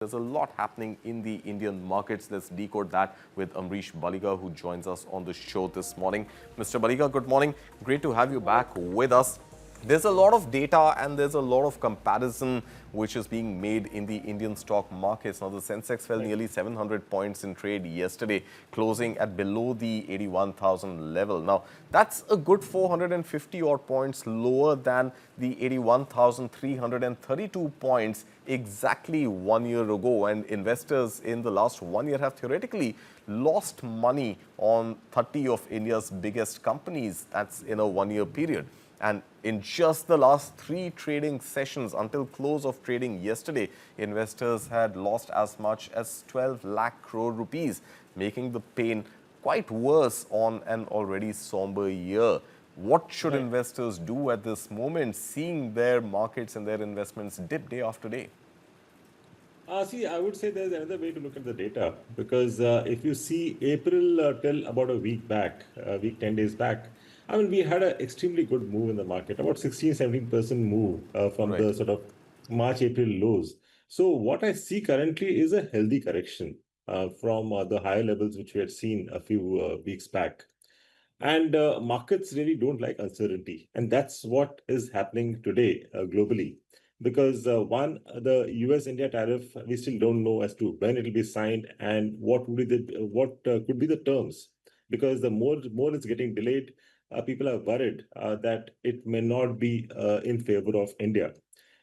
There's a lot happening in the Indian markets. Let's decode that with Ambareesh Baliga, who joins us on the show this morning. Mr. Baliga, good morning. Great to have you back with us. There's a lot of data and there's a lot of comparison which is being made in the Indian stock markets. Now, the Sensex fell nearly 700 points in trade yesterday, closing at below the 81,000 level. Now, that's a good 450 odd points lower than the 81,332 points exactly 1 year ago. And investors in the last 1 year have theoretically lost money on 30 of India's biggest companies. That's in a 1 year period. And in just the last 3 trading sessions until close of trading yesterday, investors had lost as much as 12 lakh crore rupees, making the pain quite worse on an already somber year. What should investors do at this moment, seeing their markets and their investments dip day after day? I would say there's another way to look at the data because if you see April till about a week back, a week, 10 days back, I mean, we had an extremely good move in the market, about 16, 17% move from Right. the sort of March, April lows. So what I see currently is a healthy correction from the higher levels which we had seen a few weeks back. And markets really don't like uncertainty. And that's what is happening today globally. Because the US India tariff, we still don't know as to when it will be signed and what could be the terms. Because the more it's getting delayed, people are worried that it may not be in favor of India.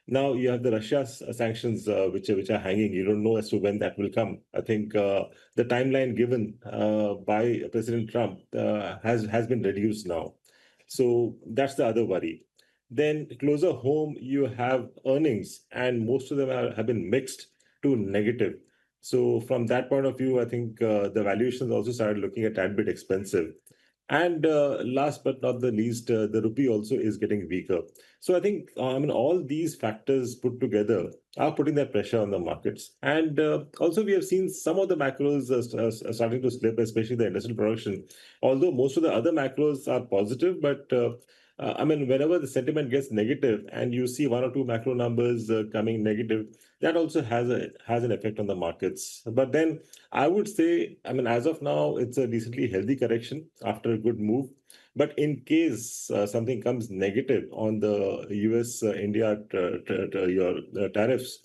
Now you have the Russia sanctions which are hanging. You don't know as to when that will come. I think the timeline given by President Trump has been reduced now. So that's the other worry. Then closer home, you have earnings, and most of them have been mixed to negative. So from that point of view, I think the valuations also started looking a tad bit expensive. And last but not the least, the rupee also is getting weaker. So I think, I mean, all these factors put together are putting that pressure on the markets. And also, we have seen some of the macros starting to slip, especially the industrial production. Although most of the other macros are positive, but I mean, whenever the sentiment gets negative and you see one or two macro numbers coming negative, that also has an effect on the markets. But then I would say, I mean, as of now, it's a decently healthy correction after a good move. But in case something comes negative on the US India your tariffs,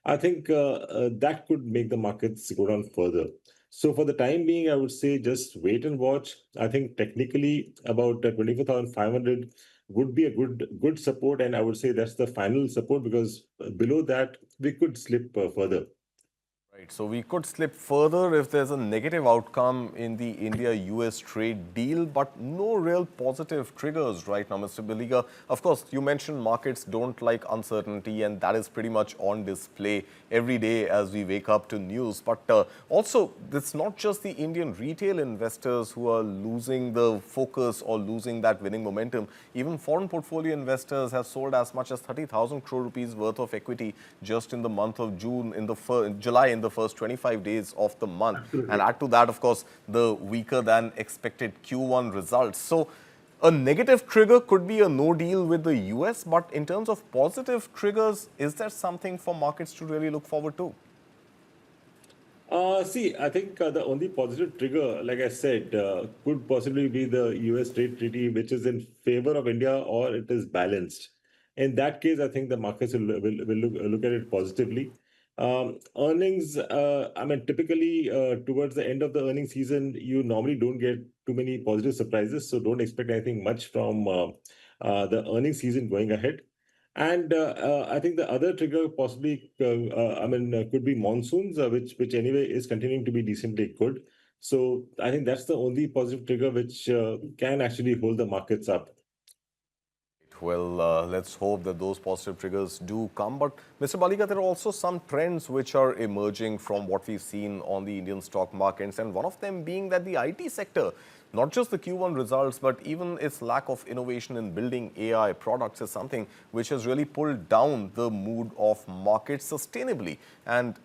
I think that could make the markets go down further. So for the time being, I would say just wait and watch. I think technically about 24,500 would be a good support, and I would say that's the final support because below that we could slip further. Right. So we could slip further if there's a negative outcome in the India-US trade deal, but no real positive triggers right now, Mr. Baliga. Of course, you mentioned markets don't like uncertainty, and that is pretty much on display every day as we wake up to news. But also, it's not just the Indian retail investors who are losing the focus or losing that winning momentum. Even foreign portfolio investors have sold as much as 30,000 crore rupees worth of equity just in the month of June, in July, in the first 25 days of the month. And Absolutely. add to that, of course, the weaker than expected Q1 results. So a negative trigger could be a no deal with the US, but in terms of positive triggers, is there something for markets to really look forward to? I think the only positive trigger, like I said, could possibly be the US trade treaty, which is in favor of India or it is balanced. In that case, I think the markets will look at it positively. Earnings, I mean, typically towards the end of the earnings season, you normally don't get too many positive surprises. So don't expect anything much from the earnings season going ahead. And I think the other trigger possibly, could be monsoons, which anyway is continuing to be decently good. So I think that's the only positive trigger which can actually hold the markets up. Well, let's hope that those positive triggers do come. But Mr. Baliga, there are also some trends which are emerging from what we've seen on the Indian stock markets. And one of them being that the IT sector, not just the Q1 results, but even its lack of innovation in building AI products is something which has really pulled down the mood of markets sustainably. And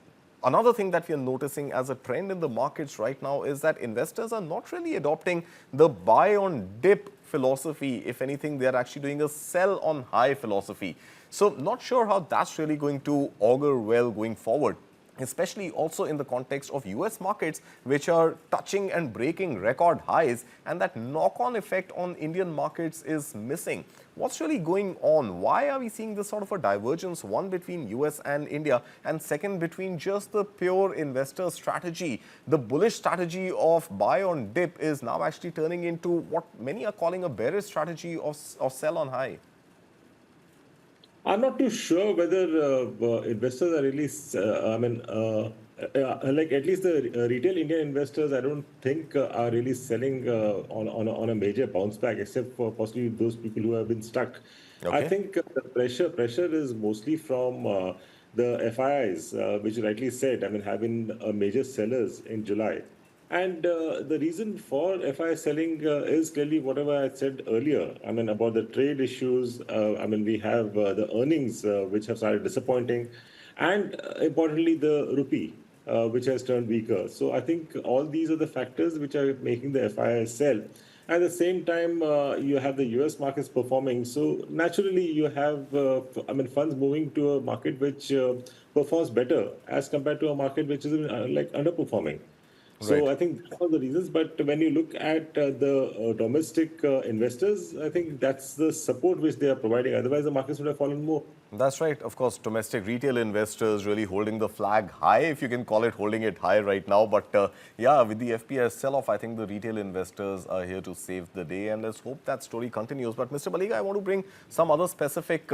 another thing that we are noticing as a trend in the markets right now is that investors are not really adopting the buy on dip philosophy. If anything, they are actually doing a sell on high philosophy. So not sure how that's really going to augur well going forward. especially also in the context of US markets, which are touching and breaking record highs, and that knock-on effect on Indian markets is missing. What's really going on? Why are we seeing this sort of a divergence, one between US and India, and second between just the pure investor strategy? The bullish strategy of buy on dip is now actually turning into what many are calling a bearish strategy of sell on high. I'm not too sure whether investors are really, like at least the retail Indian investors, I don't think are really selling on a major bounce back, except for possibly those people who have been stuck. I Okay, think the pressure is mostly from the FIIs, which you rightly said, I mean, have been major sellers in July. And the reason for FI selling is clearly whatever I said earlier. I mean, about the trade issues. I mean, we have the earnings which have started disappointing, and importantly, the rupee, which has turned weaker. So I think all these are the factors which are making the FI sell. At the same time, you have the US markets performing. So naturally, you have, I mean, funds moving to a market which performs better as compared to a market which is like underperforming. So right. I think that's all the reasons. But when you look at the domestic investors, I think that's the support which they are providing. Otherwise, the markets would have fallen more. That's right. Of course, domestic retail investors really holding the flag high, if you can call it holding it high right now. But yeah, with the FPS sell-off, I think the retail investors are here to save the day. And let's hope that story continues. But Mr. Baliga, I want to bring some other specific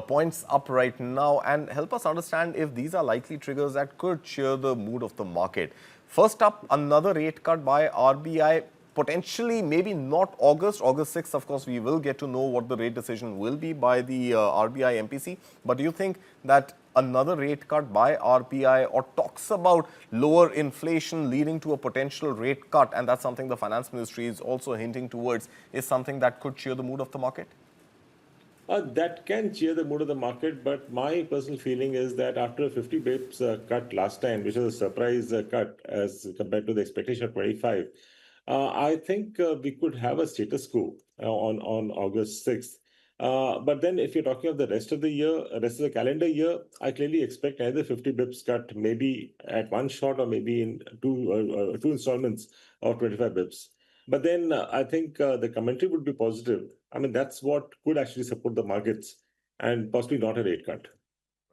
points up right now and help us understand if these are likely triggers that could cheer the mood of the market. First up, another rate cut by RBI. Potentially, maybe not August 6th, of course, we will get to know what the rate decision will be by the RBI MPC. But do you think that another rate cut by RBI or talks about lower inflation leading to a potential rate cut, and that's something the finance ministry is also hinting towards, is something that could cheer the mood of the market? That can cheer the mood of the market, but my personal feeling is that after a 50 bips cut last time, which was a surprise cut as compared to the expectation of 25, I think we could have a status quo on August 6th. But then if you're talking of the rest of the year, rest of the calendar year, I clearly expect either 50 bips cut, maybe at one shot or maybe in two installments of 25 bips. But then I think the commentary would be positive. I mean, that's what could actually support the markets and possibly not a rate cut.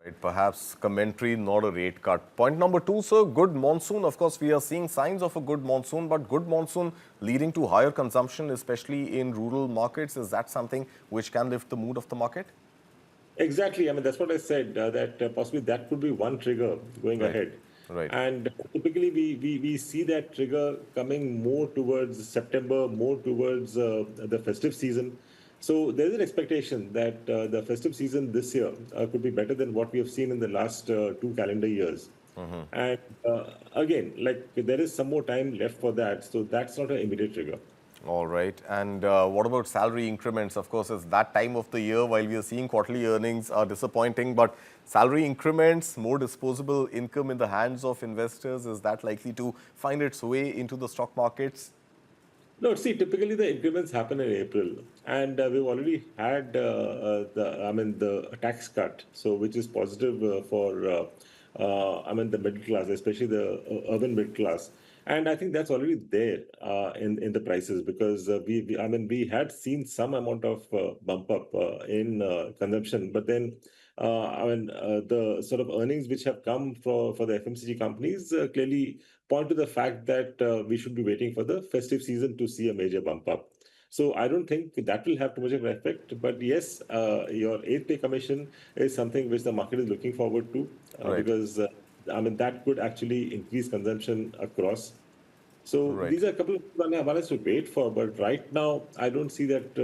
Right, perhaps commentary, not a rate cut. Point number two, sir, good monsoon. Of course, we are seeing signs of a good monsoon, but good monsoon leading to higher consumption, especially in rural markets. Is that something which can lift the mood of the market? Exactly. I mean, that's what I said, that possibly that could be one trigger going Right, ahead. right. And typically, we see that trigger coming more towards September, more towards the festive season. So there's an expectation that the festive season this year could be better than what we have seen in the last two calendar years. And again, like there is some more time left for that. So that's not an immediate trigger. All right. And what about salary increments? Of course, it's that time of the year while we are seeing quarterly earnings are disappointing, but salary increments, more disposable income in the hands of investors, is that likely to find its way into the stock markets? No, see, typically the increments happen in April, and we've already had the tax cut, so which is positive for the middle class, especially the urban middle class, and I think that's already there in the prices because we had seen some amount of bump up in consumption, but then the sort of earnings which have come for the FMCG companies clearly point to the fact that we should be waiting for the festive season to see a major bump up. So I don't think that will have too much of an effect. But yes, your eighth pay commission is something which the market is looking forward to Right, because that could actually increase consumption across. So right. these are a couple of one has to wait for. But right now, I don't see that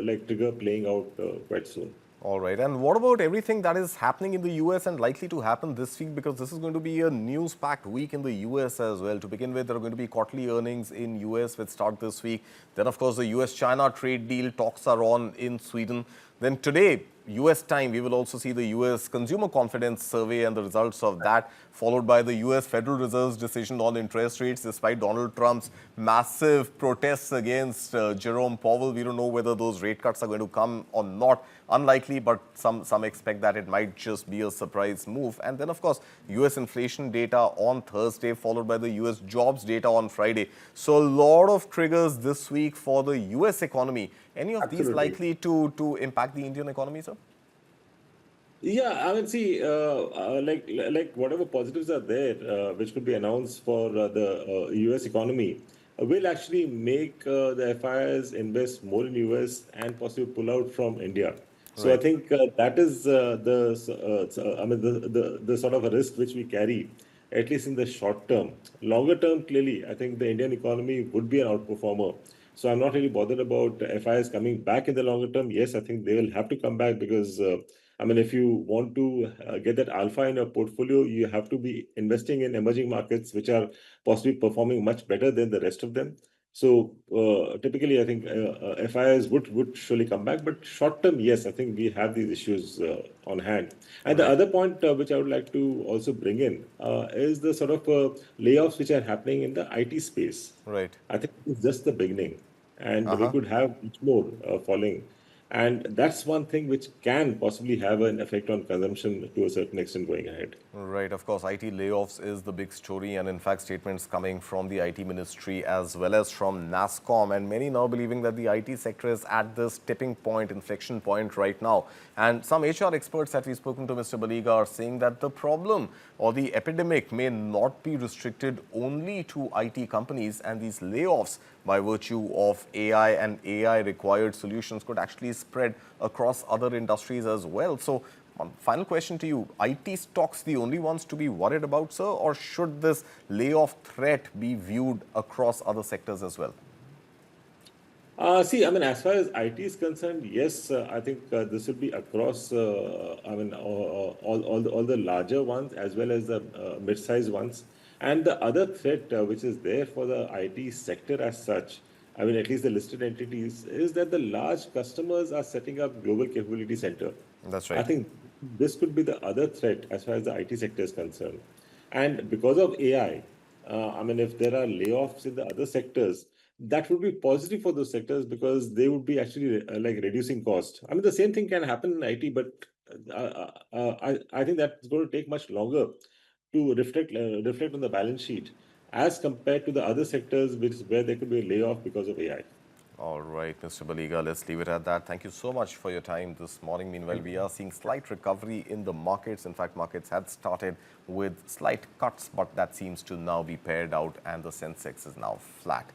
like trigger playing out quite soon. All right. And what about everything that is happening in the US and likely to happen this week? Because this is going to be a news-packed week in the US as well. To begin with, there are going to be quarterly earnings in US which start this week. Then, of course, the US-China trade deal talks are on in Sweden. Then today, US time, we will also see the US Consumer Confidence Survey and the results of that, followed by the US Federal Reserve's decision on interest rates, despite Donald Trump's massive protests against Jerome Powell. We don't know whether those rate cuts are going to come or not. Unlikely, but some expect that it might just be a surprise move. And then, of course, US inflation data on Thursday, followed by the US jobs data on Friday. So a lot of triggers this week for the US economy. Any of these Absolutely. likely to impact the Indian economy, sir? Yeah, I mean, see, like whatever positives are there, which could be announced for the U.S. economy, will actually make the FIs invest more in U.S. and possibly pull out from India. So I Right. think that is I mean, the sort of a risk which we carry, at least in the short term. Longer term, clearly, I think the Indian economy would be an outperformer. So I'm not really bothered about FIs coming back in the longer term. Yes, I think they will have to come back because I mean, if you want to get that alpha in your portfolio, you have to be investing in emerging markets, which are possibly performing much better than the rest of them. So typically, I think FIs would surely come back, but short term, yes, I think we have these issues on hand. And the Right. other point which I would like to also bring in is the sort of layoffs which are happening in the IT space. Right. I think it's just the beginning, and we Uh-huh. could have much more falling. And that's one thing which can possibly have an effect on consumption to a certain extent going ahead. Right, of course, IT layoffs is the big story, and in fact, statements coming from the IT ministry as well as from NASSCOM, and many now believing that the IT sector is at this tipping point, inflection point right now. And some HR experts that we've spoken to, Mr. Baliga, are saying that the problem or the epidemic may not be restricted only to IT companies, and these layoffs by virtue of AI and AI required solutions could actually spread across other industries as well. So one final question to you. IT stocks the only ones to be worried about, sir, or should this layoff threat be viewed across other sectors as well? See, I mean, as far as IT is concerned, yes, I think this would be across, I mean, all the larger ones as well as the mid-sized ones. And the other threat which is there for the IT sector as such, I mean, at least the listed entities, is that the large customers are setting up global capability center. That's I right. think this could be the other threat as far as the IT sector is concerned. And because of AI, I mean, if there are layoffs in the other sectors, that would be positive for those sectors because they would be actually like reducing cost. I mean, the same thing can happen in IT, but I think that's going to take much longer to reflect on the balance sheet as compared to the other sectors which where there could be a layoff because of AI. All right, Mr. Baliga, let's leave it at that. Thank you so much for your time this morning. Meanwhile, we are seeing slight recovery in the markets. In fact, markets had started with slight cuts, but that seems to now be paired out and the Sensex is now flat.